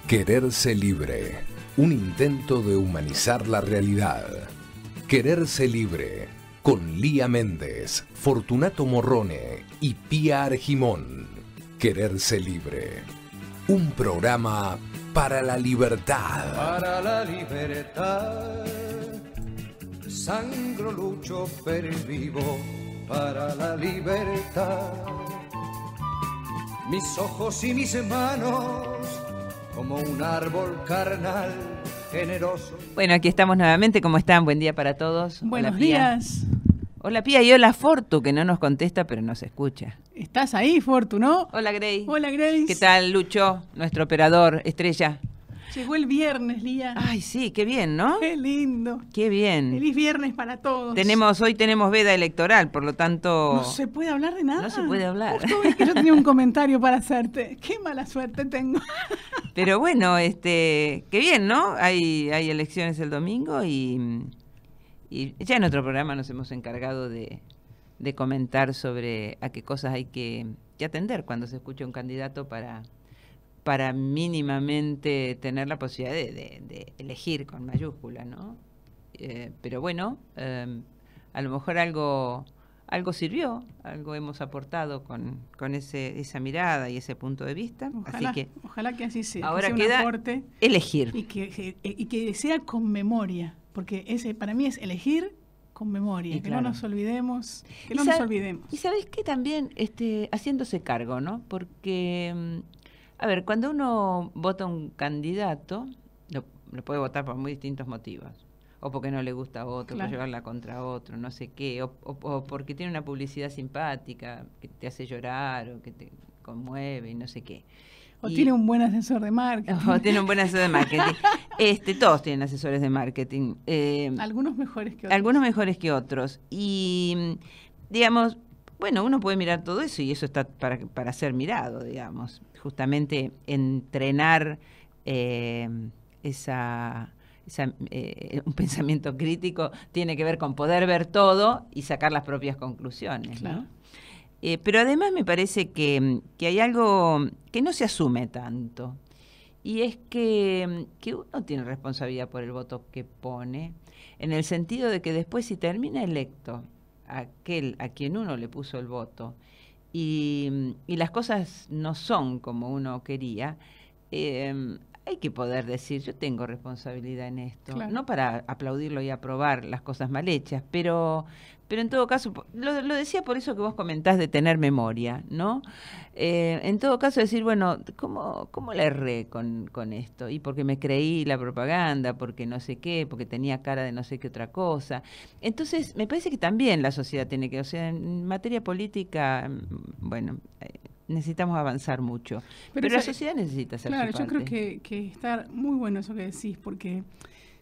Quererse libre, un intento de humanizar la realidad. Quererse libre, con Lía Méndez, Fortunato Morrone y Pía Argimón. Quererse libre, un programa para la libertad. Para la libertad, sangro, lucho, pervivo para la libertad. Mis ojos y mis manos, como un árbol carnal, generoso. Bueno, aquí estamos nuevamente. ¿Cómo están? Buen día para todos. Buenos hola, Pía. días. Hola, Pía, y hola, Fortu, que no nos contesta, pero nos escucha. ¿Estás ahí, Fortu, no? Hola, Grace. Hola, Grace. ¿Qué tal, Lucho, nuestro operador estrella? Llegó el viernes, Lía. Ay, sí, qué bien, ¿no? Qué lindo. Qué bien. Feliz viernes para todos. Hoy tenemos veda electoral, por lo tanto... No se puede hablar de nada. No se puede hablar. Justo ves que yo tenía un comentario para hacerte. Qué mala suerte tengo. Pero bueno, qué bien, ¿no? Hay elecciones el domingo y ya en otro programa nos hemos encargado de comentar sobre a qué cosas hay que atender cuando se escucha un candidato para mínimamente tener la posibilidad de elegir con mayúscula, ¿no? Pero bueno, a lo mejor algo sirvió, algo hemos aportado con esa mirada y ese punto de vista. Ojalá que así sea. Ahora que sea queda un aporte elegir. Y que sea con memoria, porque ese para mí es elegir con memoria, Y que claro. no nos olvidemos, nos olvidemos. Y sabes que también haciéndose cargo, ¿no? Porque, a ver, cuando uno vota un candidato, lo puede votar por muy distintos motivos. O porque no le gusta a otro, Claro. por llevarla contra otro, no sé qué, o porque tiene una publicidad simpática que te hace llorar o que te conmueve y no sé qué. O tiene un buen asesor de marketing. O tiene un buen asesor de marketing. Todos tienen asesores de marketing. Algunos mejores que otros. Algunos mejores que otros. Y, digamos, bueno, uno puede mirar todo eso y eso está para ser mirado, digamos. Justamente entrenar un pensamiento crítico tiene que ver con poder ver todo y sacar las propias conclusiones, Claro. ¿no? Pero además me parece que hay algo que no se asume tanto, y es que uno tiene responsabilidad por el voto que pone, en el sentido de que después, si termina electo aquel a quien uno le puso el voto y las cosas no son como uno quería, hay que poder decir, yo tengo responsabilidad en esto, Claro. no para aplaudirlo y aprobar las cosas mal hechas, pero en todo caso, lo decía por eso que vos comentás de tener memoria, ¿no? En todo caso decir, bueno, ¿cómo le erré con esto? Y porque me creí la propaganda, porque no sé qué, porque tenía cara de no sé qué otra cosa. Entonces, me parece que también la sociedad tiene que, o sea, en materia política, bueno... necesitamos avanzar mucho, pero la sociedad necesita hacer claro, su parte. yo creo que está muy bueno eso que decís, porque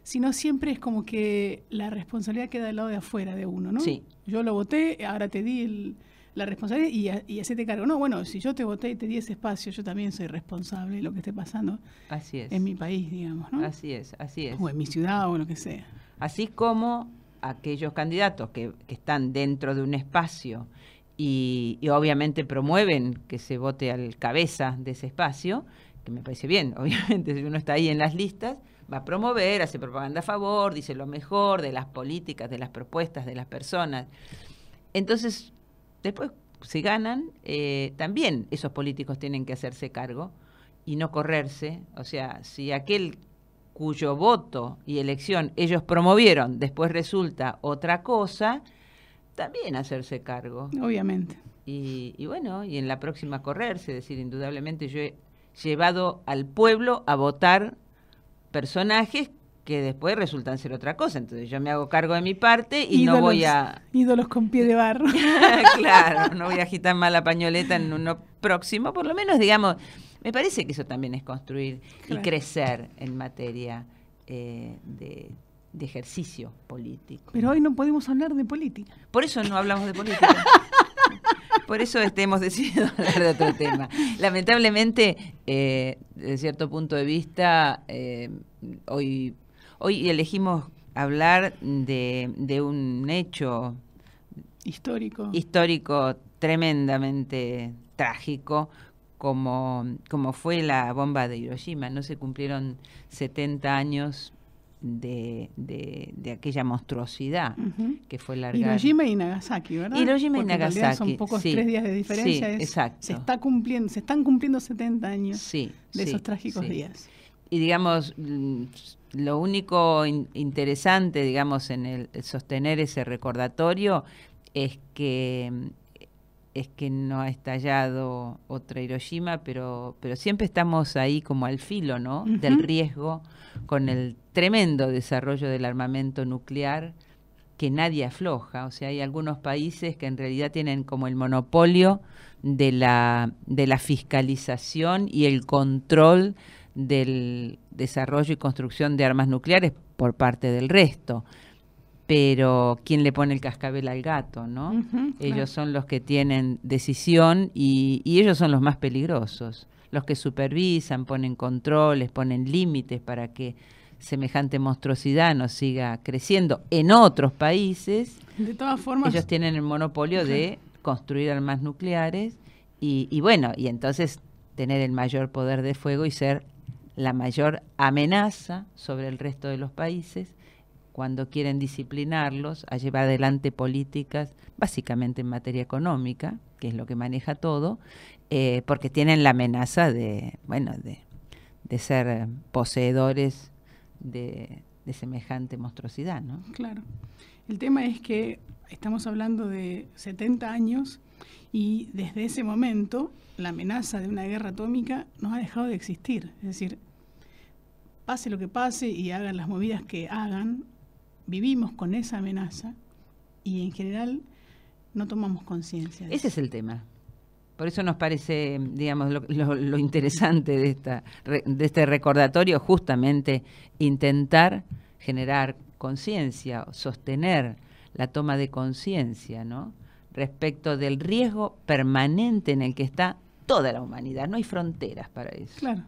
si no siempre es como que la responsabilidad queda del lado de afuera de uno, ¿no? Sí. Yo lo voté, ahora te di la responsabilidad y hacete cargo. No, bueno, si yo te voté y te di ese espacio, yo también soy responsable de lo que esté pasando Así es. en mi país, digamos, ¿no? Así es. O en mi ciudad o lo que sea. Así como aquellos candidatos que están dentro de un espacio y obviamente promueven que se vote al cabeza de ese espacio, que me parece bien, obviamente, si uno está ahí en las listas, va a promover, hace propaganda a favor, dice lo mejor de las políticas, de las propuestas, de las personas. Entonces, después, si ganan, también esos políticos tienen que hacerse cargo y no correrse. O sea, si aquel cuyo voto y elección ellos promovieron, después resulta otra cosa, también hacerse cargo. Obviamente. Y bueno, y en la próxima correrse, es decir, indudablemente yo he llevado al pueblo a votar personajes que después resultan ser otra cosa. Entonces yo me hago cargo de mi parte y no voy a... Ídolos con pie de barro. Claro, no voy a agitar más la pañoleta en uno próximo. Por lo menos, digamos, me parece que eso también es construir Claro. y crecer en materia de ejercicio político. Pero hoy no podemos hablar de política. Por eso no hablamos de política. Por eso hemos decidido hablar de otro tema. Lamentablemente, desde cierto punto de vista, hoy elegimos hablar de un hecho Histórico. tremendamente trágico, como fue la bomba de Hiroshima. No se cumplieron 70 años de aquella monstruosidad que fue largar. Hiroshima y Nagasaki, ¿verdad? Hiroshima y Porque en realidad Nagasaki. son pocos sí, 3 días de diferencia. Sí, exacto. Se están cumpliendo 70 años Sí, de sí, esos trágicos sí. días. Y digamos, lo único interesante, digamos, en el sostener ese recordatorio es que no ha estallado otra Hiroshima, pero siempre estamos ahí como al filo, ¿no? Del riesgo, con el tremendo desarrollo del armamento nuclear que nadie afloja. O sea, hay algunos países que en realidad tienen como el monopolio de la fiscalización y el control del desarrollo y construcción de armas nucleares por parte del resto. Pero ¿quién le pone el cascabel al gato, no? Ellos son los que tienen decisión y ellos son los más peligrosos, los que supervisan, ponen controles, ponen límites para que semejante monstruosidad no siga creciendo. En otros países, de todas formas, ellos tienen el monopolio de construir armas nucleares y bueno, y entonces tener el mayor poder de fuego y ser la mayor amenaza sobre el resto de los países cuando quieren disciplinarlos a llevar adelante políticas, básicamente en materia económica, que es lo que maneja todo, porque tienen la amenaza de ser poseedores de semejante monstruosidad, ¿no? Claro. El tema es que estamos hablando de 70 años y desde ese momento la amenaza de una guerra atómica no ha dejado de existir. Es decir, pase lo que pase y hagan las movidas que hagan, vivimos con esa amenaza y en general no tomamos conciencia. Ese es el tema. Por eso nos parece, digamos, lo interesante de este recordatorio, justamente intentar generar conciencia, sostener la toma de conciencia, ¿no? Respecto del riesgo permanente en el que está toda la humanidad. No hay fronteras para eso. Claro.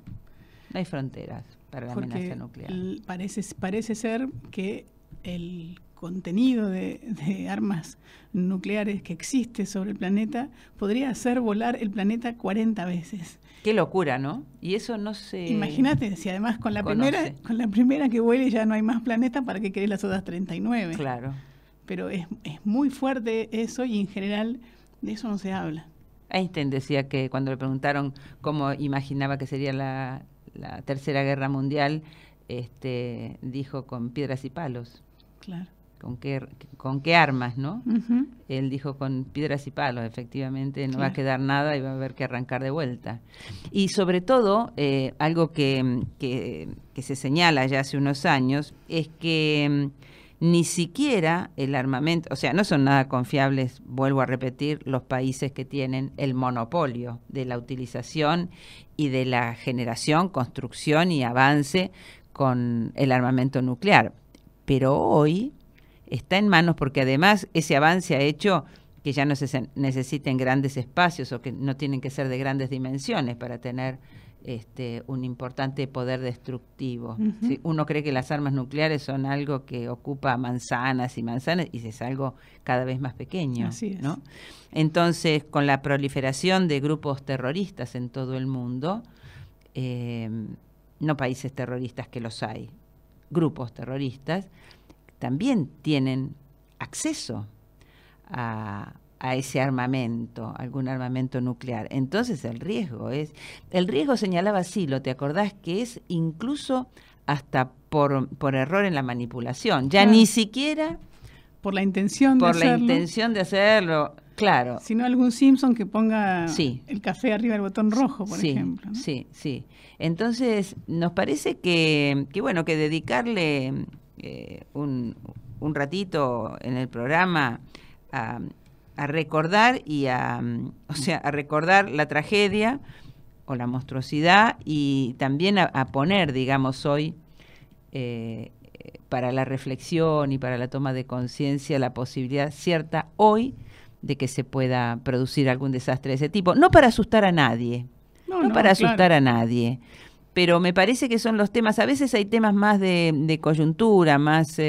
No hay fronteras para la amenaza nuclear. Parece ser que el contenido de armas nucleares que existe sobre el planeta podría hacer volar el planeta 40 veces. Qué locura, ¿no? Y eso no se... Imagínate, si además con la primera que vuele ya no hay más planeta, ¿para qué querés las otras 39? Claro. Pero es muy fuerte eso y en general de eso no se habla. Einstein decía que cuando le preguntaron cómo imaginaba que sería la Tercera Guerra Mundial, dijo con piedras y palos. Claro. ¿Con qué armas, no? Él dijo con piedras y palos, efectivamente, no va a quedar nada y va a haber que arrancar de vuelta. Y sobre todo, algo que se señala ya hace unos años, es que ni siquiera el armamento, o sea, no son nada confiables, vuelvo a repetir, los países que tienen el monopolio de la utilización y de la generación, construcción y avance con el armamento nuclear. Pero hoy está en manos, porque además ese avance ha hecho que ya no se necesiten grandes espacios o que no tienen que ser de grandes dimensiones para tener un importante poder destructivo. ¿Sí? Uno cree que las armas nucleares son algo que ocupa manzanas y manzanas y es algo cada vez más pequeño. Así es. ¿No? Entonces, con la proliferación de grupos terroristas en todo el mundo, no países terroristas que los hay, grupos terroristas, también tienen acceso a ese armamento, algún armamento nuclear. Entonces el riesgo señalaba Silo, ¿te acordás? Que es incluso hasta por error en la manipulación, ya ni siquiera por la intención de hacerlo, claro. Sino algún Simpson que ponga el café arriba del botón rojo, por ejemplo, ¿no? Sí. Entonces, nos parece que dedicarle un ratito en el programa a recordar a recordar la tragedia o la monstruosidad y también a poner, digamos, hoy para la reflexión y para la toma de conciencia la posibilidad cierta hoy de que se pueda producir algún desastre de ese tipo. No para asustar a nadie, no para asustar a nadie, pero me parece que son los temas, a veces hay temas más de coyuntura, más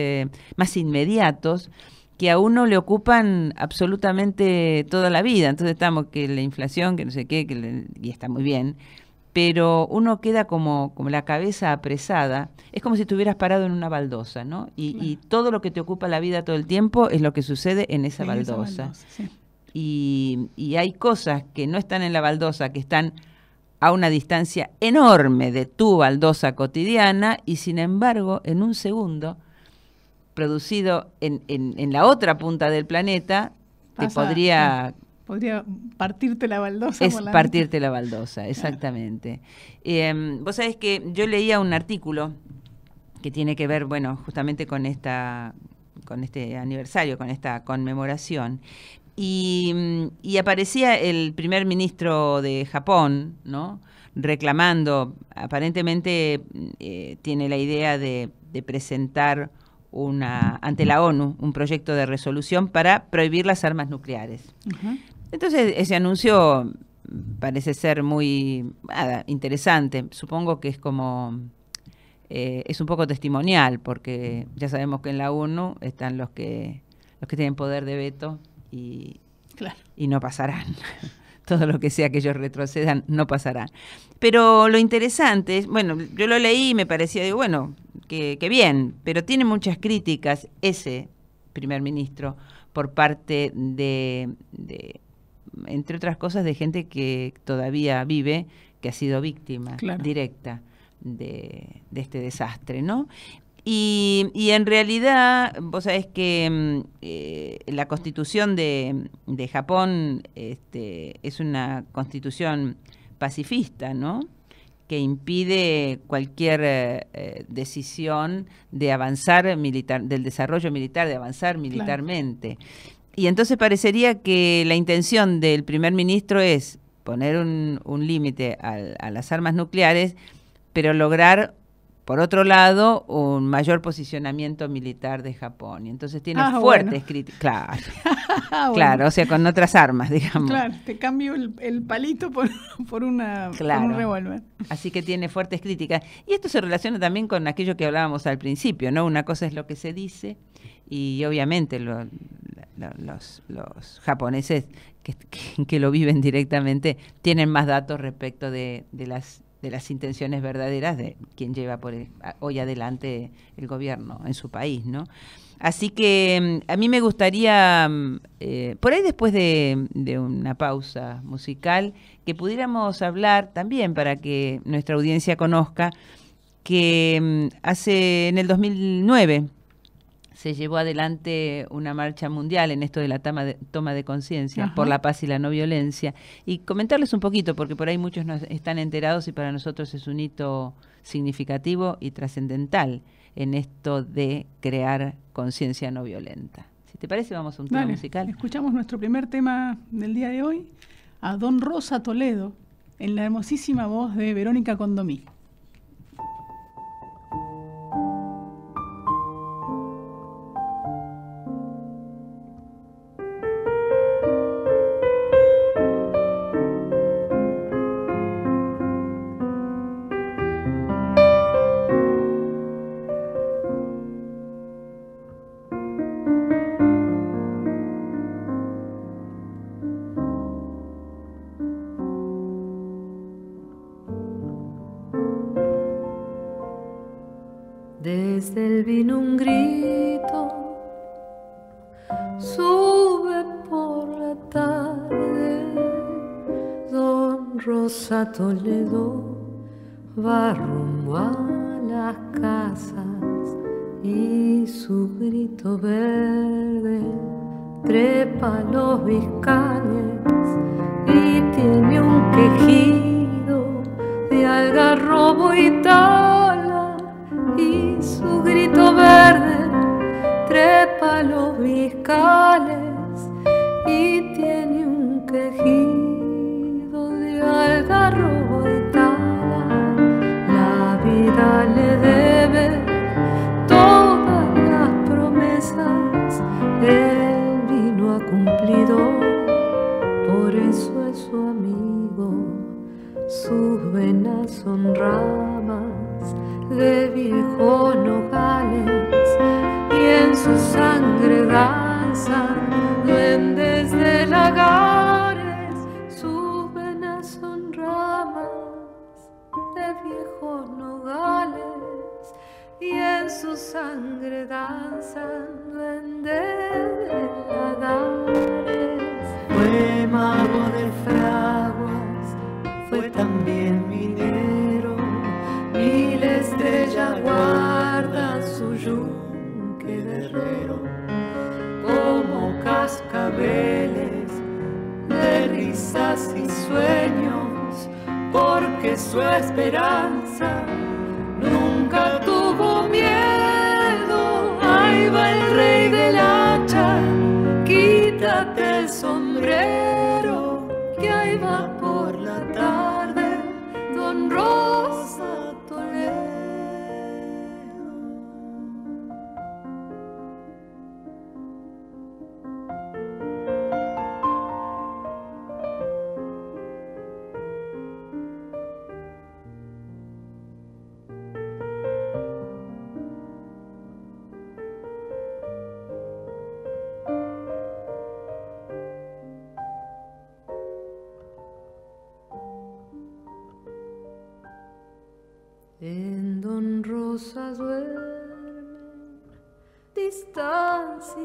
inmediatos, que a uno le ocupan absolutamente toda la vida. Entonces estamos que la inflación, que no sé qué, y está muy bien, pero uno queda como la cabeza apresada. Es como si estuvieras parado en una baldosa, ¿no? Y todo lo que te ocupa la vida todo el tiempo es lo que sucede en esa baldosa. Sí. Y hay cosas que no están en la baldosa, que están a una distancia enorme de tu baldosa cotidiana, y sin embargo, en un segundo, producido en la otra punta del planeta, podría partirte la baldosa. Es partirte la baldosa, exactamente. Vos sabés que yo leía un artículo que tiene que ver, bueno, justamente con este aniversario, con esta conmemoración. Y aparecía el primer ministro de Japón, ¿no?, reclamando, aparentemente tiene la idea de presentar ante la ONU un proyecto de resolución para prohibir las armas nucleares. Uh-huh. Entonces ese anuncio parece ser muy interesante. Supongo que es como es un poco testimonial, porque ya sabemos que en la ONU están los que tienen poder de veto y no pasarán. Todo lo que sea que ellos retrocedan no pasará. Pero lo interesante es, bueno, yo lo leí y me parecía, digo, bueno, que bien, pero tiene muchas críticas ese primer ministro por parte de, entre otras cosas, de gente que todavía vive, que ha sido víctima directa de este desastre, ¿no? Y en realidad, vos sabés que la Constitución de Japón es una constitución pacifista, ¿no?, que impide cualquier decisión de avanzar del desarrollo militar, de avanzar militarmente. Y entonces parecería que la intención del primer ministro es poner un límite a las armas nucleares, pero lograr, por otro lado, un mayor posicionamiento militar de Japón. Y entonces tiene fuertes críticas. Claro, claro, o sea, con otras armas, digamos. Claro, te cambio el palito por un revólver. Así que tiene fuertes críticas. Y esto se relaciona también con aquello que hablábamos al principio, ¿no? Una cosa es lo que se dice, y obviamente los japoneses que lo viven directamente tienen más datos respecto de las intenciones verdaderas de quien lleva hoy adelante el gobierno en su país, ¿no? Así que a mí me gustaría, por ahí después de una pausa musical, que pudiéramos hablar también, para que nuestra audiencia conozca, que en el 2009 se llevó adelante una marcha mundial en esto de la toma de conciencia por la paz y la no violencia, y comentarles un poquito, porque por ahí muchos no están enterados, y para nosotros es un hito significativo y trascendental en esto de crear conciencia no violenta. Si te parece, vamos a un tema musical. Escuchamos nuestro primer tema del día de hoy, a Don Rosa Toledo, en la hermosísima voz de Verónica Condomí. Desde el vino un grito sube por la tarde. Don Rosa Toledo va rumbo a las casas y su grito verde trepa los viscales y tiene un quejido de algarrobo y tala, y su grito verde trepa los viscales y tiene un quejido de algarrobo y tala. La vida le debe todas las promesas, él vino a cumplido, por eso es su amigo. Sus venas son ramas de viejos nogales y en su sangre dan danzan duendes de lagares, suben a son ramas de viejos nogales, y en su sangre danzan duendes de lagares. Fue mago de fraguas, fue también minero, mil estrellas guarda su yunque guerrero, como cascabeles de risas y sueños, porque su esperanza nunca tuvo miedo. Ahí va el rey del hacha, quítate el sombrero, que ahí va por la tarde Don Rosa Toledo. En Don Rosa duermen distancias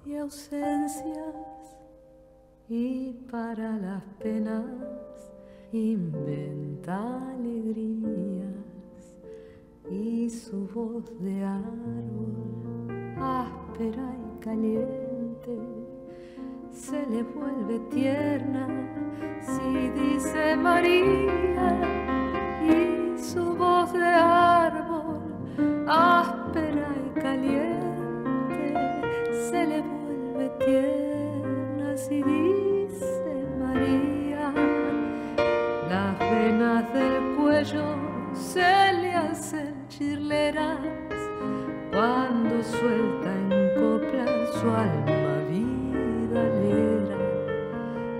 y ausencias, y para las penas inventa alegrías, y su voz de árbol áspera y caliente se le vuelve tierna si dice María, y su voz de árbol áspera y caliente se le vuelve tierna si dice María. Las venas del cuello se le hacen chirleras cuando suelta en copla su alma vidalera,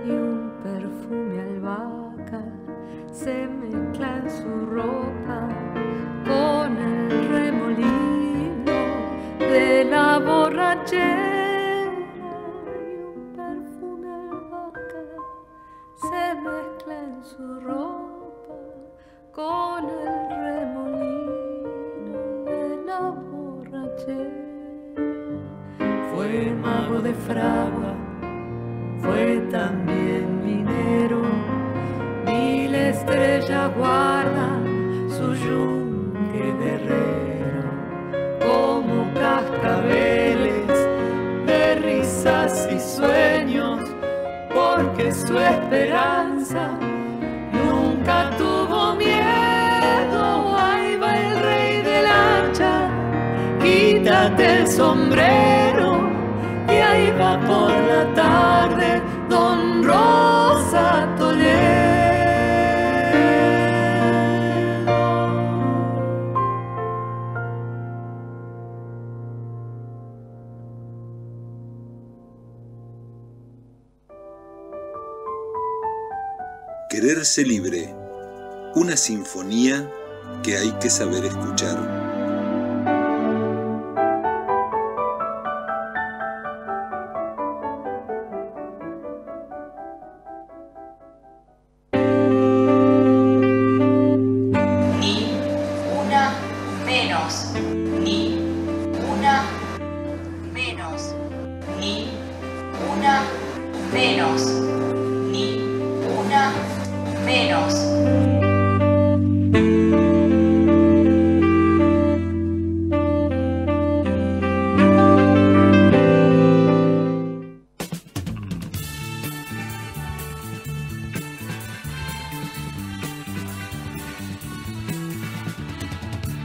y un perfume albahaca se mezcla en su ropa con el remolino de la borrachera, y un perfume albahaca se mezcla en su ropa con el remolino de la borrachera. Fue mago de fragua, fue también minero, mil estrellas guarda su yunque guerrero, como cascabeles de risas y sueños, porque su esperanza nunca tuvo miedo. Ahí va el rey del hacha, quítate el sombrero, y ahí va por la tarde Don Rosa Toledo. Quererse libre, una sinfonía que hay que saber escuchar.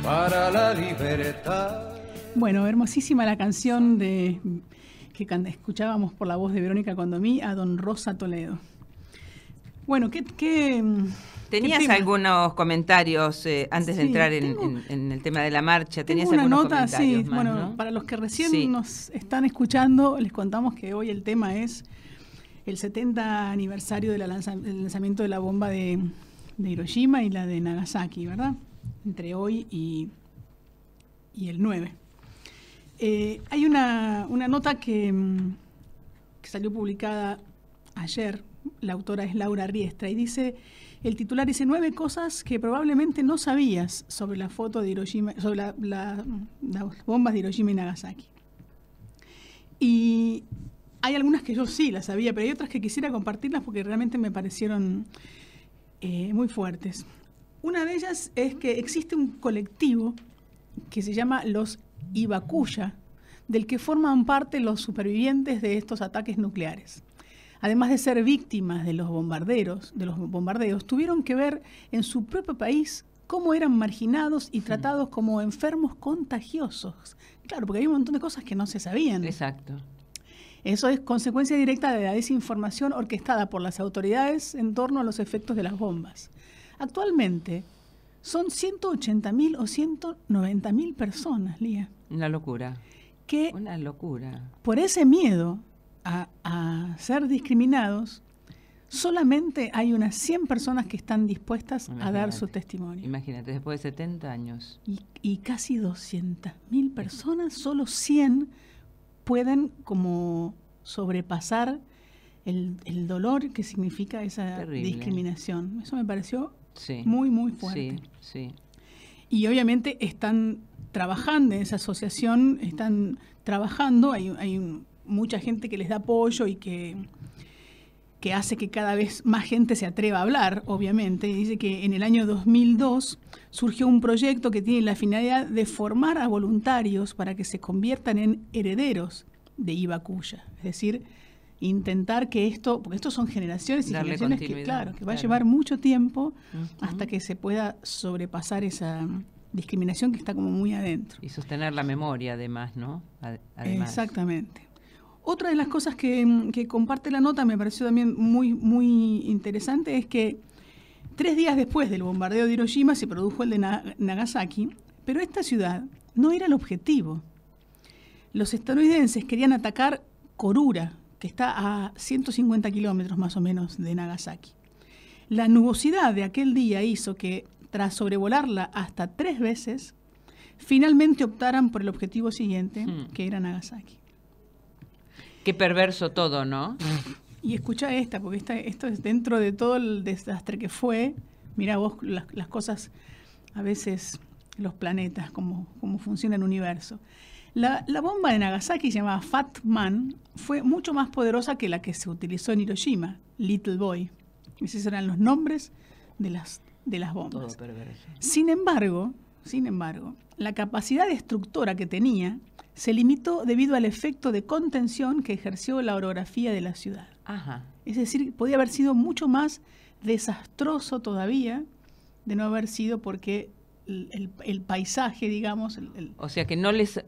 Para la libertad. Bueno, hermosísima la canción que escuchábamos por la voz de Verónica Condomí a Don Rosa Toledo. Bueno, ¿Tenías algunos comentarios antes de entrar en el tema de la marcha? ¿Tenías algunos nota, comentarios sí. más, Bueno, ¿no? para los que recién nos están escuchando, les contamos que hoy el tema es el 70 aniversario del lanzamiento de la bomba de Hiroshima y la de Nagasaki, ¿verdad? Entre hoy y el 9. Hay una nota que salió publicada ayer, la autora es Laura Riestra, y dice, el titular dice 9 cosas que probablemente no sabías sobre la foto de Hiroshima, sobre las bombas de Hiroshima y Nagasaki. Y hay algunas que yo sí las sabía, pero hay otras que quisiera compartirlas porque realmente me parecieron muy fuertes. Una de ellas es que existe un colectivo que se llama los Hibakusha, del que forman parte los supervivientes de estos ataques nucleares. Además de ser víctimas de los bombardeos, tuvieron que ver en su propio país cómo eran marginados y tratados como enfermos contagiosos. Claro, porque había un montón de cosas que no se sabían. Exacto. Eso es consecuencia directa de la desinformación orquestada por las autoridades en torno a los efectos de las bombas. Actualmente son 180.000 o 190.000 personas, Lía. Una locura. Una locura. Por ese miedo a ser discriminados, solamente hay unas 100 personas que están dispuestas a dar su testimonio. Imagínate, después de 70 años. Y casi 200.000 personas, solo 100 pueden como sobrepasar el dolor que significa esa Terrible. Discriminación. Eso me pareció muy, muy fuerte. Sí. Y obviamente están trabajando en esa asociación, hay mucha gente que les da apoyo y que hace que cada vez más gente se atreva a hablar, obviamente. Y dice que en el año 2002 surgió un proyecto que tiene la finalidad de formar a voluntarios para que se conviertan en herederos de Hibakusha. Es decir, intentar que esto, porque estos son generaciones y darle generaciones que va a llevar mucho tiempo hasta que se pueda sobrepasar esa discriminación que está como muy adentro. Y sostener la memoria además, ¿no? Además. Exactamente. Otra de las cosas que comparte la nota me pareció también muy, muy interesante es que 3 días después del bombardeo de Hiroshima se produjo el de Nagasaki, pero esta ciudad no era el objetivo. Los estadounidenses querían atacar Korura, que está a 150 kilómetros más o menos de Nagasaki. La nubosidad de aquel día hizo que, tras sobrevolarla hasta 3 veces, finalmente optaran por el objetivo siguiente, que era Nagasaki. Qué perverso todo, ¿no? Y escucha esta, porque esto es dentro de todo el desastre que fue. Mira vos las cosas, a veces los planetas, cómo funciona el universo. La bomba de Nagasaki, llamada Fat Man, fue mucho más poderosa que la que se utilizó en Hiroshima, Little Boy. Esos eran los nombres de las bombas. Todo perverso. Sin embargo, la capacidad destructora que tenía se limitó debido al efecto de contención que ejerció la orografía de la ciudad. Ajá. Es decir, podía haber sido mucho más desastroso todavía de no haber sido porque el paisaje, digamos... O sea que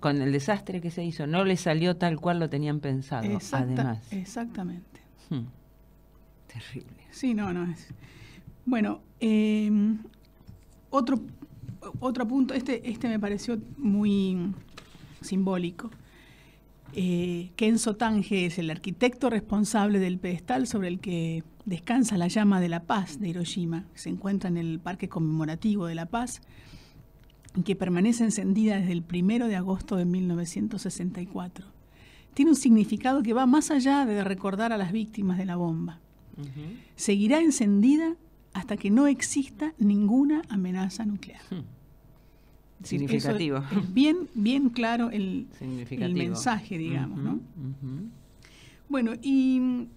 con el desastre que se hizo, no les salió tal cual lo teñan pensado, además. Exactamente. Terrible. Sí, no es... Bueno, otro punto, este me pareció muy simbólico. Kenzo Tange es el arquitecto responsable del pedestal sobre el que descansa la llama de la paz de Hiroshima. Se encuentra en el Parque Conmemorativo de la Paz, que permanece encendida desde el 1 de agosto de 1964. Tiene un significado que va más allá de recordar a las víctimas de la bomba. Seguirá encendida hasta que no exista ninguna amenaza nuclear. Significativo. Eso es bien claro el mensaje, digamos, ¿no? Bueno, y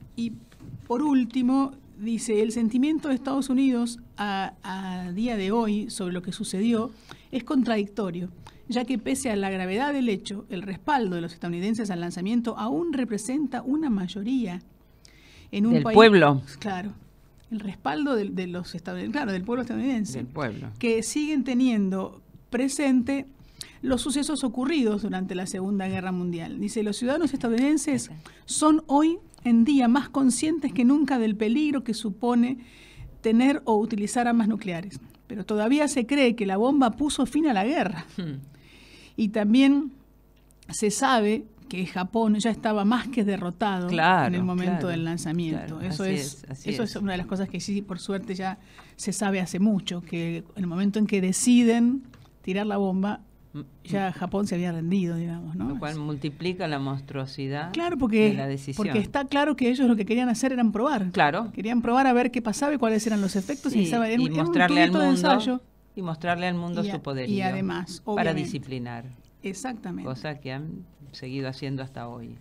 por último, dice, el sentimiento de Estados Unidos a día de hoy sobre lo que sucedió es contradictorio, ya que pese a la gravedad del hecho, el respaldo de los estadounidenses al lanzamiento aún representa una mayoría en un país... Del pueblo. Claro. El respaldo de los estadounidenses, claro, del pueblo estadounidense. Del pueblo. Que siguen teniendo presente los sucesos ocurridos durante la Segunda Guerra Mundial. Dice, los ciudadanos estadounidenses son hoy en día más conscientes que nunca del peligro que supone tener o utilizar armas nucleares. Pero todavía se cree que la bomba puso fin a la guerra. Y también se sabe que Japón ya estaba más que derrotado en el momento del lanzamiento. Claro, eso es una de las cosas que sí, por suerte, ya se sabe hace mucho, que en el momento en que deciden tirar la bomba, ya Japón se había rendido, digamos, ¿no? Lo cual multiplica la monstruosidad claro, de la decisión. porque está claro que ellos lo que querían hacer eran probar. Claro. Querían probar a ver qué pasaba y cuáles eran los efectos. Sí, y mostrarle al mundo, ensayo. y mostrarle al mundo su poderío. Y además, para obviamente, disciplinar. Exactamente. Cosa que han seguido haciendo hasta hoy.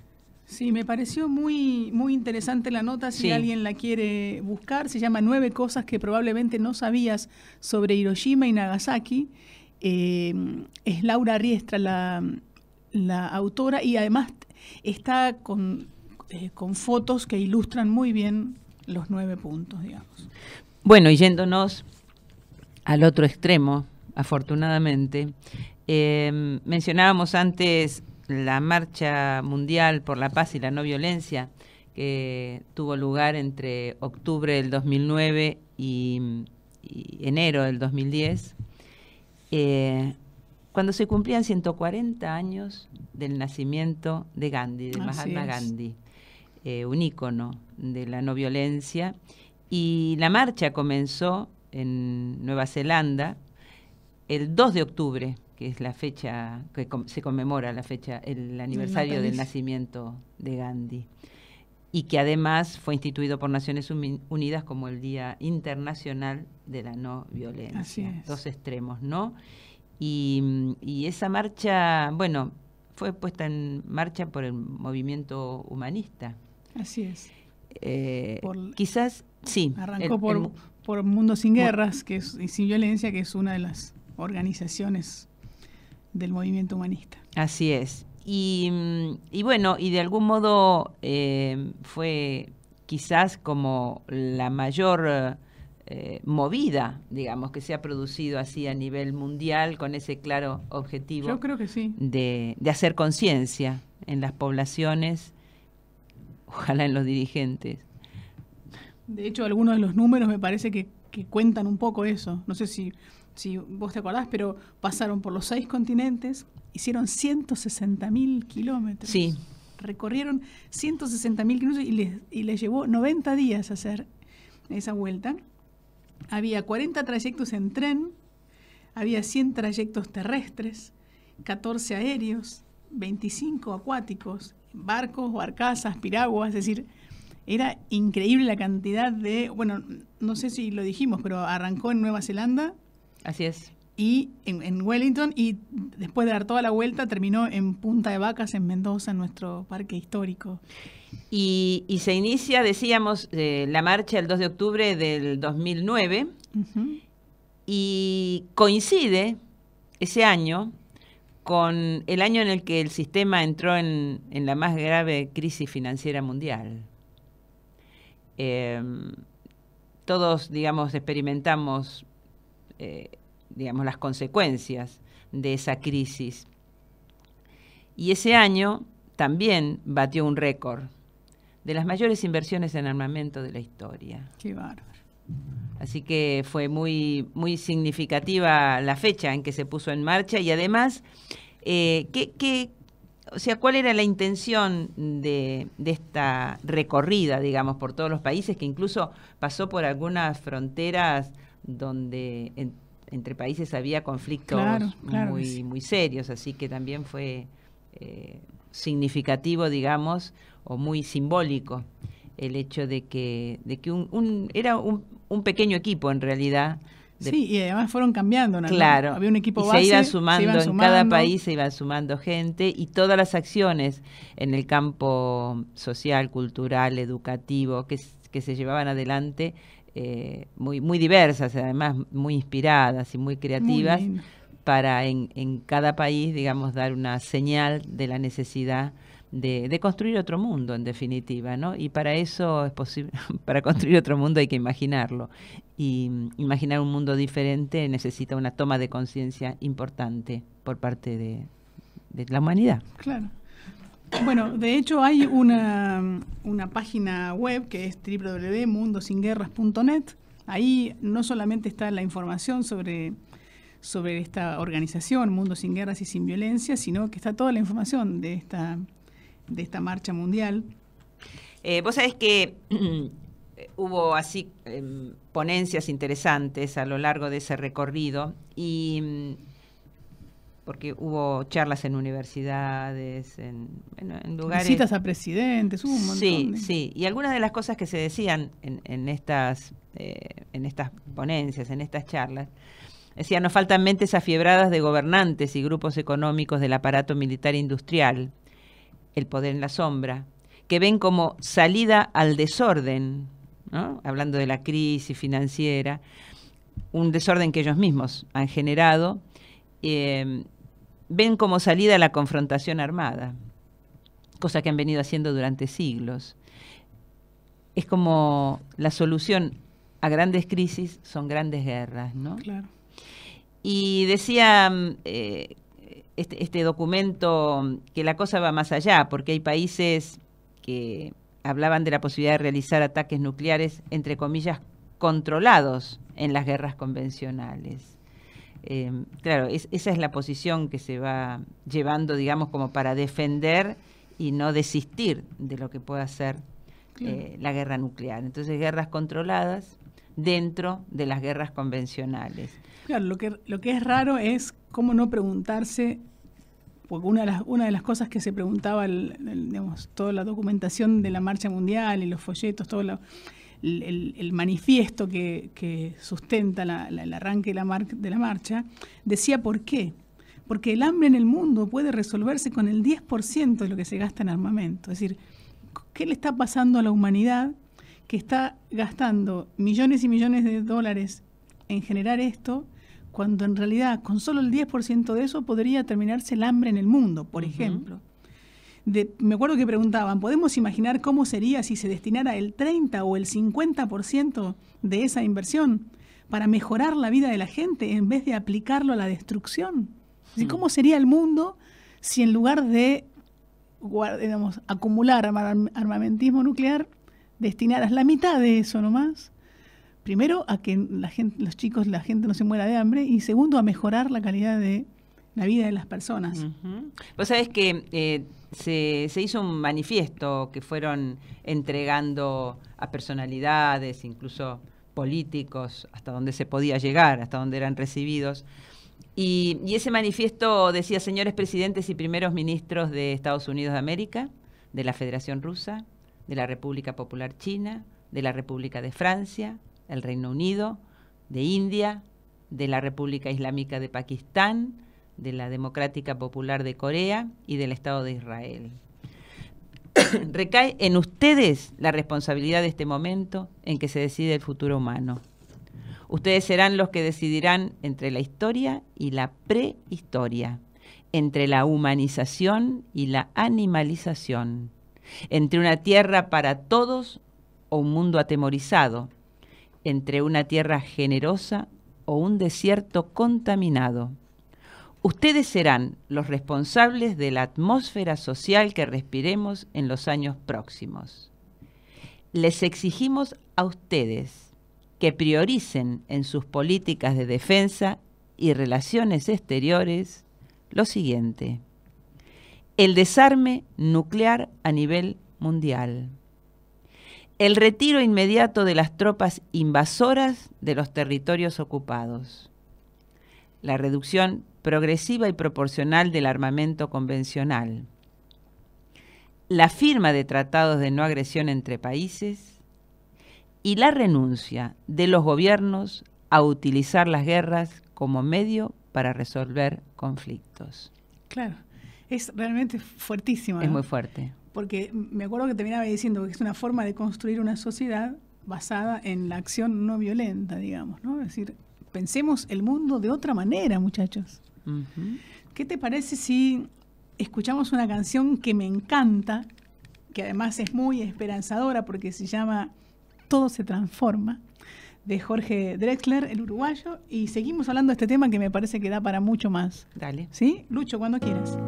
Sí, me pareció muy, muy interesante la nota, si alguien la quiere buscar. Se llama 9 cosas que probablemente no sabías sobre Hiroshima y Nagasaki. Es Laura Riestra la autora, y además está con fotos que ilustran muy bien los 9 puntos, digamos. Bueno, y yéndonos al otro extremo, afortunadamente, mencionábamos antes la Marcha Mundial por la Paz y la No Violencia, que tuvo lugar entre octubre del 2009 y enero del 2010, cuando se cumplían 140 años del nacimiento de Gandhi, de Mahatma Gandhi, un ícono de la no violencia. Y la marcha comenzó en Nueva Zelanda el 2 de octubre, que es la fecha que se conmemora el aniversario del nacimiento de Gandhi, y que además fue instituido por Naciones Unidas como el Día Internacional de la No Violencia. Así es. Dos extremos, ¿no? Y esa marcha, bueno, fue puesta en marcha por el movimiento humanista. Así es. Quizás, sí. Arrancó por Mundo Sin Guerras y Sin Violencia, que es una de las organizaciones del movimiento humanista. Así es. Y bueno, y de algún modo fue quizás como la mayor movida, digamos, que se ha producido así a nivel mundial, con ese claro objetivo. Yo creo que sí. De hacer conciencia en las poblaciones, ojalá en los dirigentes. De hecho, algunos de los números me parece que cuentan un poco eso. No sé si vos te acordás, pero pasaron por los 6 continentes, hicieron 160.000 kilómetros. Sí. Recorrieron 160.000 kilómetros y les llevó 90 días hacer esa vuelta. Había 40 trayectos en tren, había 100 trayectos terrestres, 14 aéreos, 25 acuáticos, barcos, barcazas, piraguas, es decir, era increíble la cantidad de... Bueno, no sé si lo dijimos, pero arrancó en Nueva Zelanda. Así es. Y en Wellington, y después de dar toda la vuelta terminó en Punta de Vacas, en Mendoza, en nuestro parque histórico. Y se inicia, decíamos, la marcha el 2 de octubre del 2009, y coincide ese año con el año en el que el sistema entró en la más grave crisis financiera mundial. Todos, digamos, experimentamos digamos, las consecuencias de esa crisis. Y ese año también batió un récord de las mayores inversiones en armamento de la historia. Qué bárbaro. Así que fue muy, muy significativa la fecha en que se puso en marcha, y además, o sea, ¿cuál era la intención de esta recorrida, digamos, por todos los países, que incluso pasó por algunas fronteras donde entre países había conflictos muy serios, así que también fue significativo, digamos, o muy simbólico el hecho de que era un pequeño equipo en realidad. Sí, y además fueron cambiando, ¿no? Claro. Había un equipo y base, se iban sumando, en cada país se iban sumando gente, y todas las acciones en el campo social, cultural, educativo que se llevaban adelante, muy diversas, además muy inspiradas y muy creativas, para en cada país, digamos, dar una señal de la necesidad de construir otro mundo, en definitiva, ¿no? Y para eso es posible, para construir otro mundo hay que imaginarlo, y imaginar un mundo diferente necesita una toma de conciencia importante por parte de la humanidad. Claro. Bueno, de hecho hay una página web que es www.mundosinguerras.net. Ahí no solamente está la información sobre esta organización, Mundo Sin Guerras y Sin Violencia, sino que está toda la información de esta marcha mundial. Vos sabés que hubo así ponencias interesantes a lo largo de ese recorrido, y porque hubo charlas en universidades, en lugares... Visitas a presidentes, hubo un montón. Sí, sí, y algunas de las cosas que se decían en estas ponencias, en estas charlas, decían, nos faltan mentes afiebradas de gobernantes y grupos económicos del aparato militar industrial, el poder en la sombra, que ven como salida al desorden, ¿no? Hablando de la crisis financiera, un desorden que ellos mismos han generado, ven como salida la confrontación armada, cosa que han venido haciendo durante siglos. Es como la solución a grandes crisis son grandes guerras, ¿no? Claro. Y decía este documento que la cosa va más allá, porque hay países que hablaban de la posibilidad de realizar ataques nucleares, entre comillas, controlados en las guerras convencionales. Claro, esa es la posición que se va llevando, digamos, como para defender y no desistir de lo que pueda ser la guerra nuclear. Entonces, guerras controladas dentro de las guerras convencionales. Claro, lo que es raro es cómo no preguntarse, porque una de las cosas que se preguntaba, digamos, toda la documentación de la Marcha Mundial y los folletos, todo el manifiesto que sustenta el arranque de la marcha, decía ¿por qué? Porque el hambre en el mundo puede resolverse con el 10% de lo que se gasta en armamento. Es decir, ¿qué le está pasando a la humanidad que está gastando millones y millones de dólares en generar esto, cuando en realidad con solo el 10% de eso podría terminarse el hambre en el mundo, por ejemplo? Me acuerdo que preguntaban, ¿podemos imaginar cómo sería si se destinara el 30 o el 50% de esa inversión para mejorar la vida de la gente en vez de aplicarlo a la destrucción? ¿Cómo sería el mundo si en lugar de, digamos, acumular armamentismo nuclear, destinaras la mitad de eso nomás? Primero, a que la gente no se muera de hambre, y segundo, a mejorar la calidad de la vida de las personas. Vos sabés que se hizo un manifiesto que fueron entregando a personalidades, incluso políticos, hasta donde se podía llegar, hasta donde eran recibidos. Y ese manifiesto decía: señores presidentes y primeros ministros de Estados Unidos de América, de la Federación Rusa, de la República Popular China, de la República de Francia, el Reino Unido, de India, de la República Islámica de Pakistán, de la Democrática Popular de Corea y del Estado de Israel. Recae en ustedes la responsabilidad de este momento en que se decide el futuro humano. Ustedes serán los que decidirán entre la historia y la prehistoria, entre la humanización y la animalización, entre una tierra para todos o un mundo atemorizado, entre una tierra generosa o un desierto contaminado. Ustedes serán los responsables de la atmósfera social que respiremos en los años próximos. Les exigimos a ustedes que prioricen en sus políticas de defensa y relaciones exteriores lo siguiente: el desarme nuclear a nivel mundial, el retiro inmediato de las tropas invasoras de los territorios ocupados, la reducción progresiva y proporcional del armamento convencional, la firma de tratados de no agresión entre países y la renuncia de los gobiernos a utilizar las guerras como medio para resolver conflictos. Claro, es realmente fuertísimo, ¿no? Es muy fuerte. Porque me acuerdo que terminaba diciendo que es una forma de construir una sociedad basada en la acción no violenta, digamos, ¿no? Es decir, pensemos el mundo de otra manera, muchachos. ¿Qué te parece si escuchamos una canción que me encanta, que además es muy esperanzadora porque se llama Todo se transforma, de Jorge Drexler, el uruguayo, y seguimos hablando de este tema que me parece que da para mucho más? Dale. ¿Sí? Lucho, cuando quieras.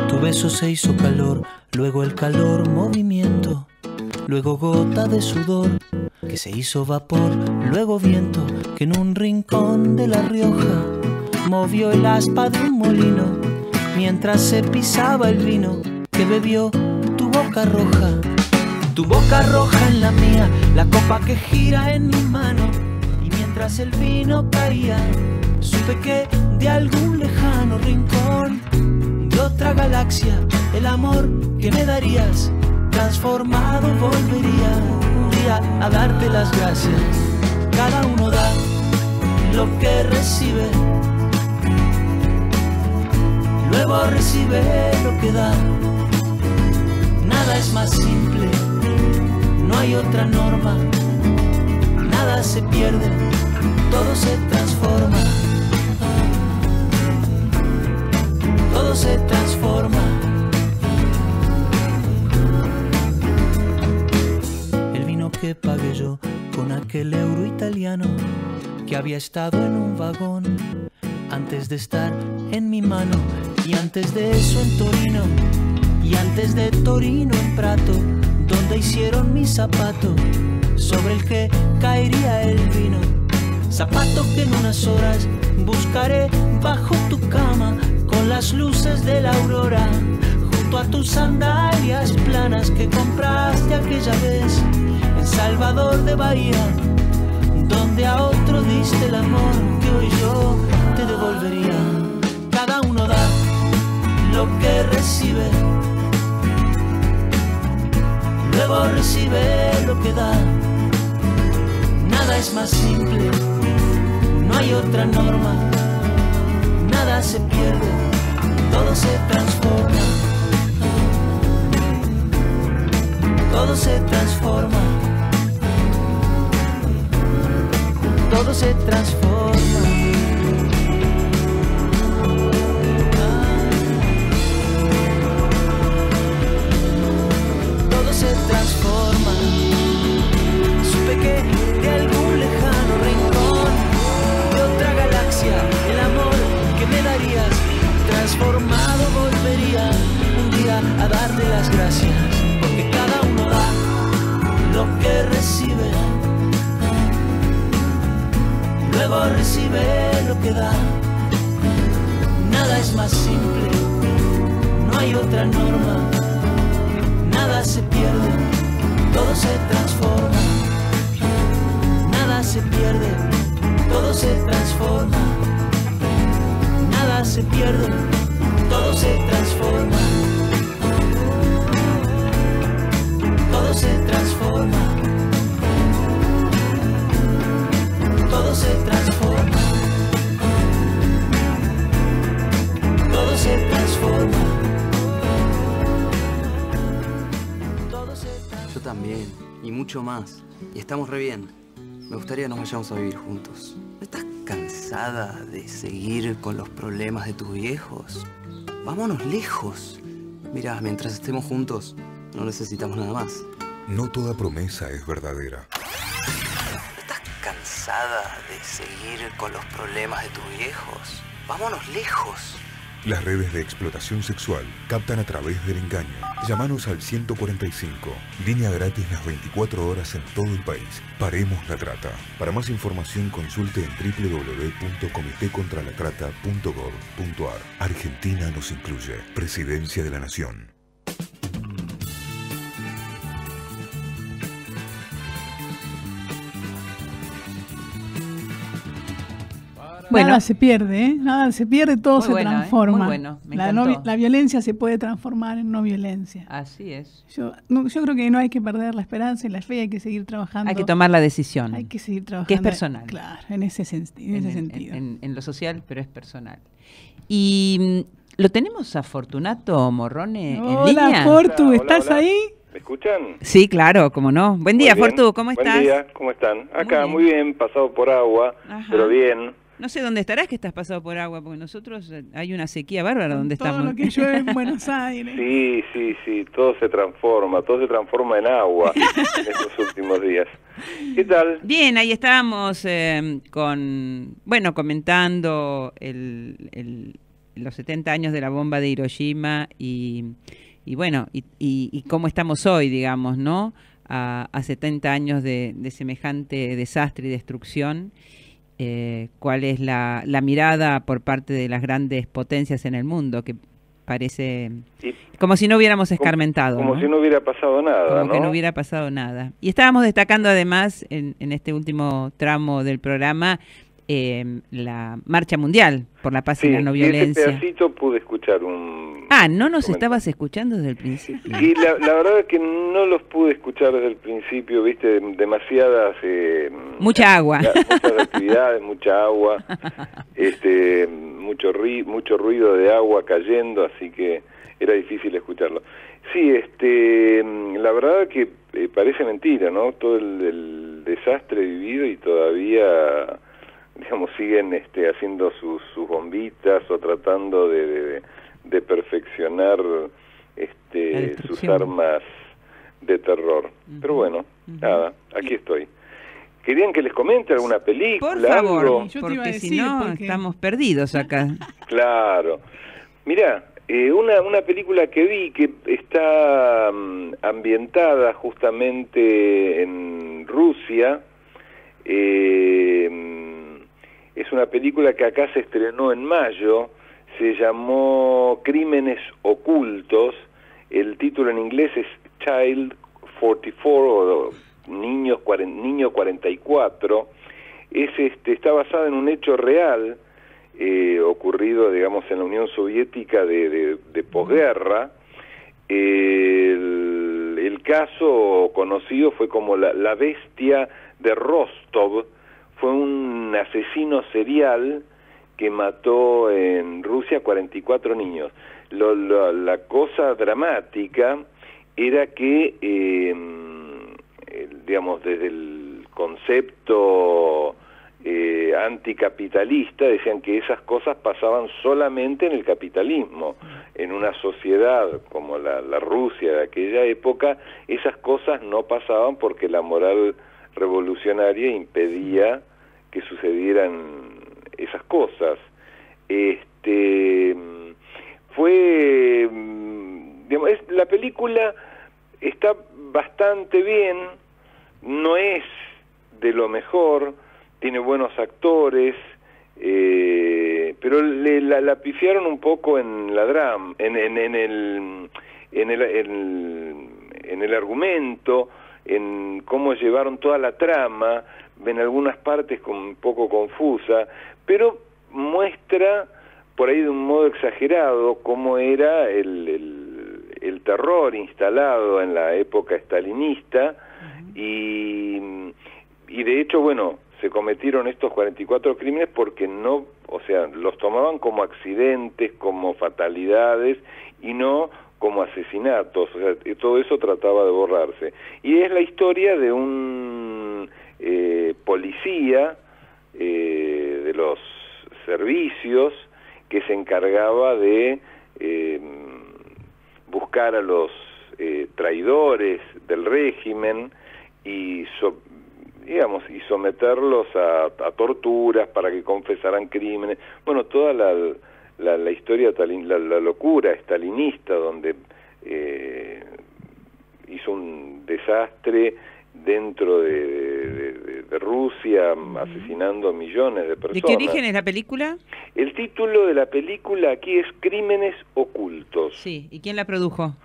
Tu beso se hizo calor, luego el calor movimiento, luego gota de sudor que se hizo vapor, luego viento que en un rincón de La Rioja movió el aspa de un molino mientras se pisaba el vino que bebió tu boca roja. Tu boca roja en la mía, la copa que gira en mi mano. Y mientras el vino caía, supe que de algún lejano rincón de otra galaxia, el amor que me darías transformado volvería un día a darte las gracias. Cada uno da lo que recibe, luego recibe lo que da. Nada es más simple, no hay otra norma. Nada se pierde, todo se transforma. Todo se transforma. El vino que pagué yo con aquel euro italiano que había estado en un vagón antes de estar en mi mano, y antes de eso en Torino, y antes de Torino en Prato, donde hicieron mi zapato sobre el que caería el vino. Zapato que en unas horas buscaré bajo tu cama, con las luces de la aurora, junto a tus sandalias planas que compraste aquella vez en Salvador de Bahía, donde a otro diste el amor que hoy yo te devolvería. Cada uno da lo que recibe, luego recibe lo que da. Nada es más simple, no hay otra norma. Nada se pierde, todo se transforma. Todo se transforma. Todo se transforma. Todo se transforma. Supe que de algún lejano rincón de otra galaxia, el amor que me darías transformado volvería un día a darte las gracias, porque cada uno da lo que recibe, luego recibe lo que da. Nada es más simple, no hay otra norma. Nada se pierde, todo se transforma. Nada se pierde, todo se transforma. Nada se pierde, todo se transforma. Todo se transforma. Todo se transforma. Todo se transforma. Todo se transforma. Yo también, y mucho más. Y estamos re bien. Me gustaría nos vayamos a vivir juntos. ¿No estás cansada de seguir con los problemas de tus viejos? Vámonos lejos. Mira, mientras estemos juntos, no necesitamos nada más. No toda promesa es verdadera. ¿No estás cansada de seguir con los problemas de tus viejos? Vámonos lejos. Las redes de explotación sexual captan a través del engaño. Llámanos al 145, línea gratis las 24 horas en todo el país. Paremos la trata. Para más información consulte en www.comitecontralatrata.gov.ar. Argentina nos incluye. Presidencia de la Nación. Bueno. Nada se pierde, ¿eh? Nada se pierde, todo se transforma. Muy bueno, me la, encantó. la violencia se puede transformar en no violencia. Así es. Yo creo que no hay que perder la esperanza y la fe, hay que seguir trabajando. Hay que tomar la decisión. Hay que seguir trabajando. Que es personal. Claro, en ese sentido. En lo social, pero es personal. Y lo tenemos a Fortunato Morrone en línea. Hola, Fortu, ¿estás ahí? ¿Me escuchan? Sí, claro, cómo no. Buen día, Fortu, ¿cómo estás? Buen día, ¿cómo están? Acá, muy bien, pasado por agua, pero bien. No sé dónde estarás que estás pasado por agua, porque nosotros hay una sequía bárbara donde todo estamos. Todo lo que llueve en Buenos Aires. Sí, todo se transforma en agua en estos últimos días. ¿Qué tal? Bien, ahí estábamos comentando los 70 años de la bomba de Hiroshima y cómo estamos hoy, digamos, ¿no? A 70 años de semejante desastre y destrucción. Cuál es la mirada por parte de las grandes potencias en el mundo, que parece como si no hubiéramos escarmentado. Como ¿no? si no hubiera pasado nada, Como ¿no? que no hubiera pasado nada. Y estábamos destacando además en este último tramo del programa la Marcha Mundial por la Paz y la No Violencia. Ese pedacito pude escuchar un... ¿No nos estabas escuchando desde el principio? Y la verdad es que no los pude escuchar desde el principio, viste, demasiadas... mucha agua. Muchas actividades, mucha agua, mucho ruido de agua cayendo, así que era difícil escucharlo. Sí, la verdad que parece mentira, ¿no? Todo el desastre vivido y todavía... digamos, siguen haciendo sus bombitas o tratando de perfeccionar sus armas de terror. Pero bueno, nada, aquí estoy. ¿Querían que les comente alguna película? Por favor, algo? porque si no estamos perdidos acá. Claro. Mirá, una película que vi que está ambientada justamente en Rusia, es una película que acá se estrenó en mayo, se llamó Crímenes Ocultos, el título en inglés es Child 44 o Niño 44, está basada en un hecho real ocurrido, digamos, en la Unión Soviética de posguerra. El caso conocido fue como la bestia de Rostov. Fue un asesino serial que mató en Rusia 44 niños. La cosa dramática era que, digamos, desde el concepto anticapitalista, decían que esas cosas pasaban solamente en el capitalismo. En una sociedad como la Rusia de aquella época, esas cosas no pasaban porque la moral revolucionaria impedía que sucedieran esas cosas. Fue, digamos, la película está bastante bien, no es de lo mejor, tiene buenos actores, pero la pifiaron un poco en la drama, en el argumento, en cómo llevaron toda la trama, en algunas partes un poco confusa, pero muestra por ahí de un modo exagerado cómo era el terror instalado en la época stalinista, y de hecho, bueno, se cometieron estos 44 crímenes porque no, o sea, los tomaban como accidentes, como fatalidades, y no como asesinatos. O sea, todo eso trataba de borrarse. Y es la historia de un policía de los servicios que se encargaba de buscar a los traidores del régimen y someterlos a torturas para que confesaran crímenes. Bueno, toda la historia, la locura stalinista, donde hizo un desastre dentro de Rusia, asesinando a millones de personas. ¿De qué origen es la película? El título de la película aquí es Crímenes Ocultos. Sí, ¿y quién la produjo?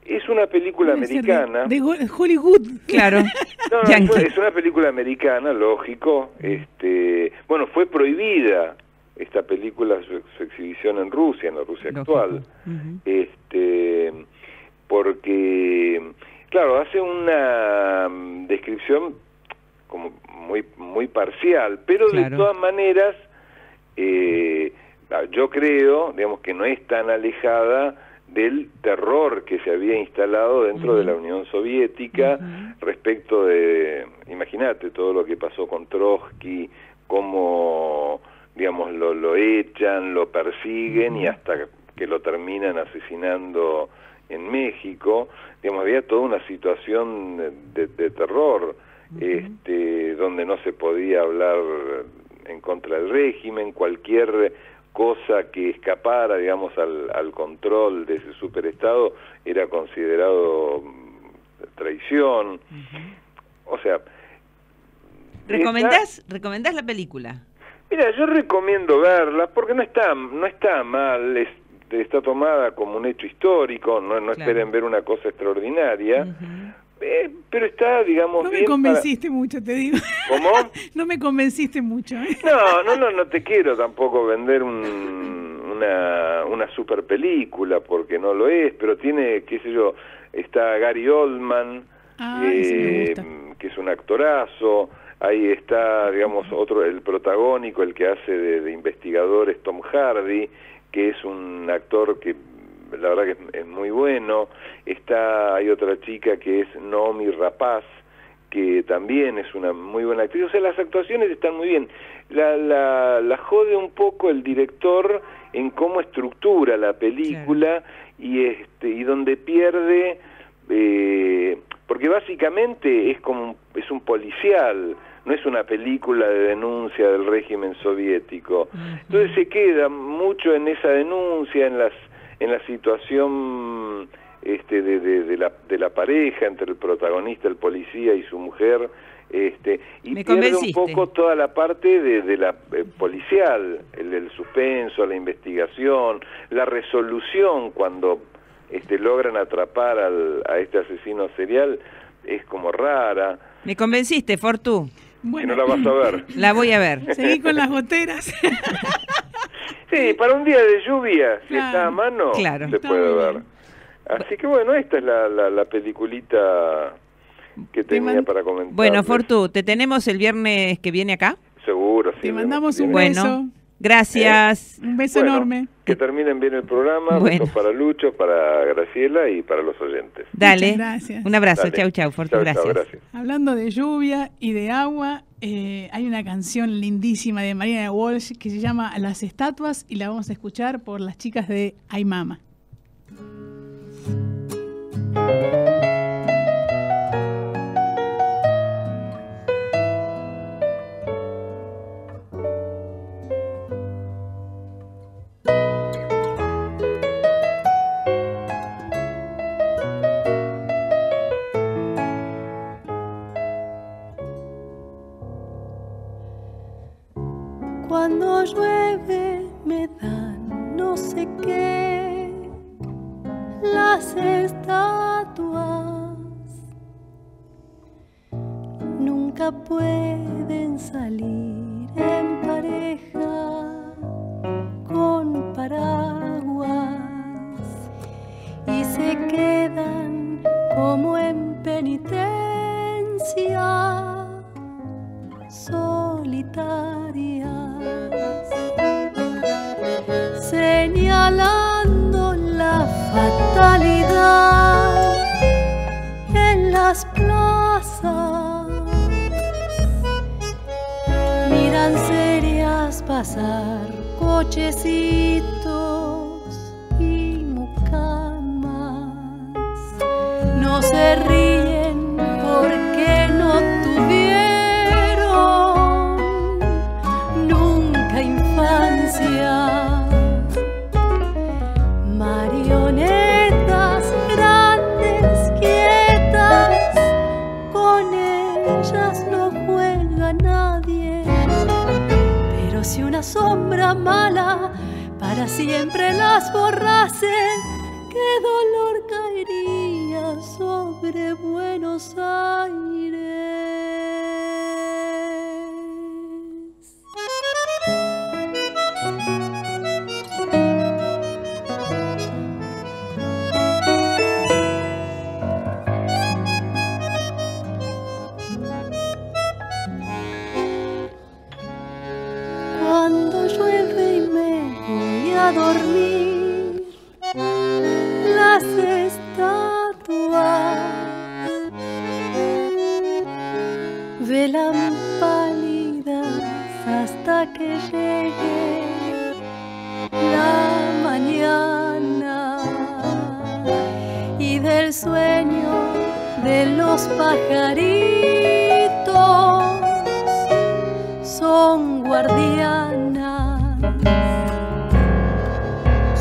Es una película americana. De Hollywood. Claro. No, es una película americana, lógico. Bueno, fue prohibida esta película, su exhibición en Rusia, en la Rusia actual. Porque, claro, hace una descripción como muy parcial, pero claro, de todas maneras, yo creo, digamos, que no es tan alejada del terror que se había instalado dentro de la Unión Soviética respecto de, imagínate, todo lo que pasó con Trotsky, cómo, digamos, lo echan, lo persiguen y hasta que lo terminan asesinando en México. Digamos, había toda una situación de terror, donde no se podía hablar en contra del régimen, cualquier cosa que escapara, digamos, al control de ese superestado era considerado traición. O sea, ¿recomendás la película? Mira, yo recomiendo verla porque no está mal, está tomada como un hecho histórico, no Claro. esperen ver una cosa extraordinaria, pero está, digamos, No me bien convenciste mucho, te digo. ¿Cómo? No me convenciste mucho. No te quiero tampoco vender una super película, porque no lo es, pero tiene, qué sé yo, está Gary Oldman, ese me gusta. que es un actorazo. Ahí está, digamos, el protagónico, el que hace de investigador, es Tom Hardy, que es un actor que la verdad que es muy bueno. Hay otra chica que es Noomi Rapace, que también es una muy buena actriz. O sea, las actuaciones están muy bien. La jode un poco el director en cómo estructura la película, claro. y donde pierde, porque básicamente es un policial, no es una película de denuncia del régimen soviético. Entonces se queda mucho en esa denuncia, en la situación de la pareja entre el protagonista, el policía, y su mujer, y pierde un poco toda la parte de la policial, el suspenso, la investigación, la resolución cuando logran atrapar a este asesino serial, es como rara. Me convenciste, Fortu. Bueno, que no la vas a ver. La voy a ver. Seguí con las goteras. Sí, para un día de lluvia, si está a mano, se puede ver. Así que bueno, esta es la peliculita que tenía para comentar. Bueno, Fortu, ¿te tenemos el viernes que viene acá? Seguro, sí. Te mandamos un beso. Gracias. Un beso enorme. Que terminen bien el programa. Besos para Lucho, para Graciela y para los oyentes. Dale. Muchas gracias. Un abrazo. Chau, chau, Fortu. Gracias. Gracias. Hablando de lluvia y de agua, hay una canción lindísima de Mariana Walsh que se llama Las Estatuas, y la vamos a escuchar por las chicas de Ay Mama. Cuando llueve me dan no sé qué las estatuas, nunca pueden salir en pareja con paraguas y se quedan como en penitencia solitarias, señalando la fatalidad en las plazas. Miran serias pasar cochecitos y mucamas, no se ríen porque no tuvieron nunca infancia. Marionetas grandes, quietas, con ellas no juega nadie. Pero si una sombra mala para siempre las borrase, qué dolor caería sobre Buenos Aires. Cuando llueve y me voy a dormir, las estatuas velan pálidas hasta que llegue la mañana, y del sueño de los pajaritos son guardianas.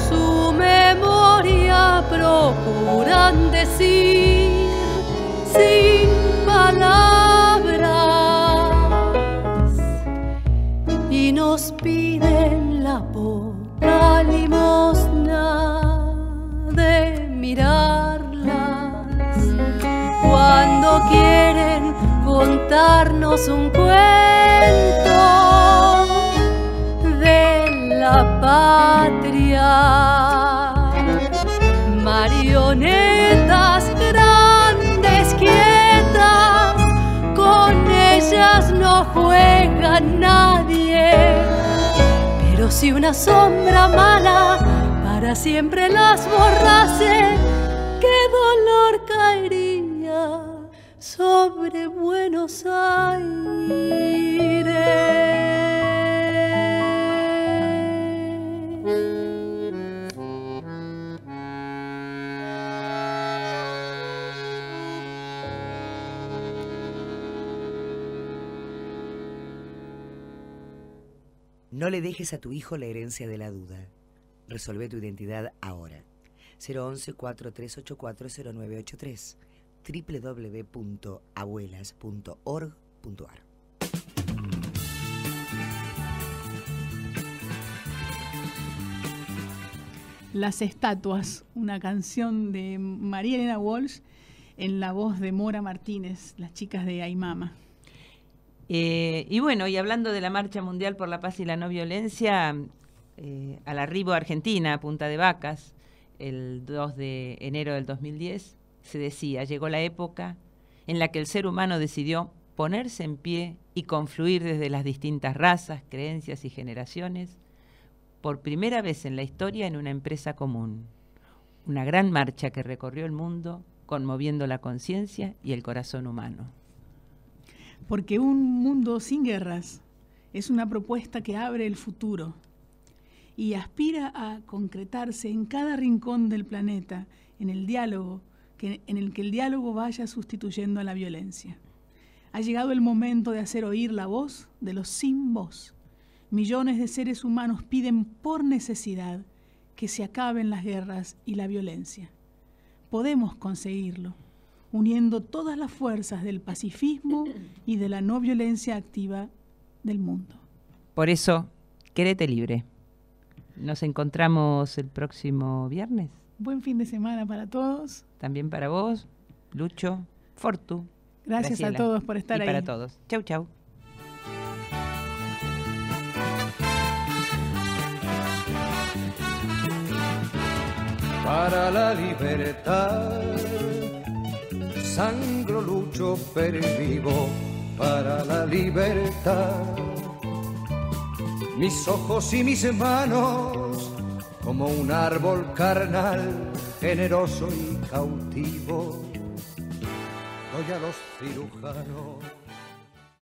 Su memoria procuran decir sin palabras y nos piden la poca limosna solo quieren contarnos un cuento de la patria. Marionetas grandes, quietas, con ellas no juega nadie. Pero si una sombra mala para siempre las borrase, qué dolor caería sobre Buenos Aires. No le dejes a tu hijo la herencia de la duda. Resolvé tu identidad ahora. 011-4384-0983 www.abuelas.org.ar. Las estatuas, una canción de María Elena Walsh en la voz de Mora Martínez, las chicas de Aymama. Y bueno, y hablando de la Marcha Mundial por la Paz y la No Violencia, al arribo a Argentina, a Punta de Vacas, el 2 de enero del 2010, se decía, llegó la época en la que el ser humano decidió ponerse en pie y confluir desde las distintas razas, creencias y generaciones, por primera vez en la historia en una empresa común. Una gran marcha que recorrió el mundo, conmoviendo la conciencia y el corazón humano. Porque un mundo sin guerras es una propuesta que abre el futuro y aspira a concretarse en cada rincón del planeta, en el diálogo, en el que el diálogo vaya sustituyendo a la violencia. Ha llegado el momento de hacer oír la voz de los sin voz. Millones de seres humanos piden por necesidad que se acaben las guerras y la violencia. Podemos conseguirlo, uniendo todas las fuerzas del pacifismo y de la no violencia activa del mundo. Por eso, quédate libre. Nos encontramos el próximo viernes. Buen fin de semana para todos. También para vos, Lucho, Fortu. Gracias Graciela, a todos por estar y ahí. Para todos. Chau, chau. Para la libertad, sangro, lucho, pervivo para la libertad. Mis ojos y mis manos, como un árbol carnal, generoso y cautivo, doy a los cirujanos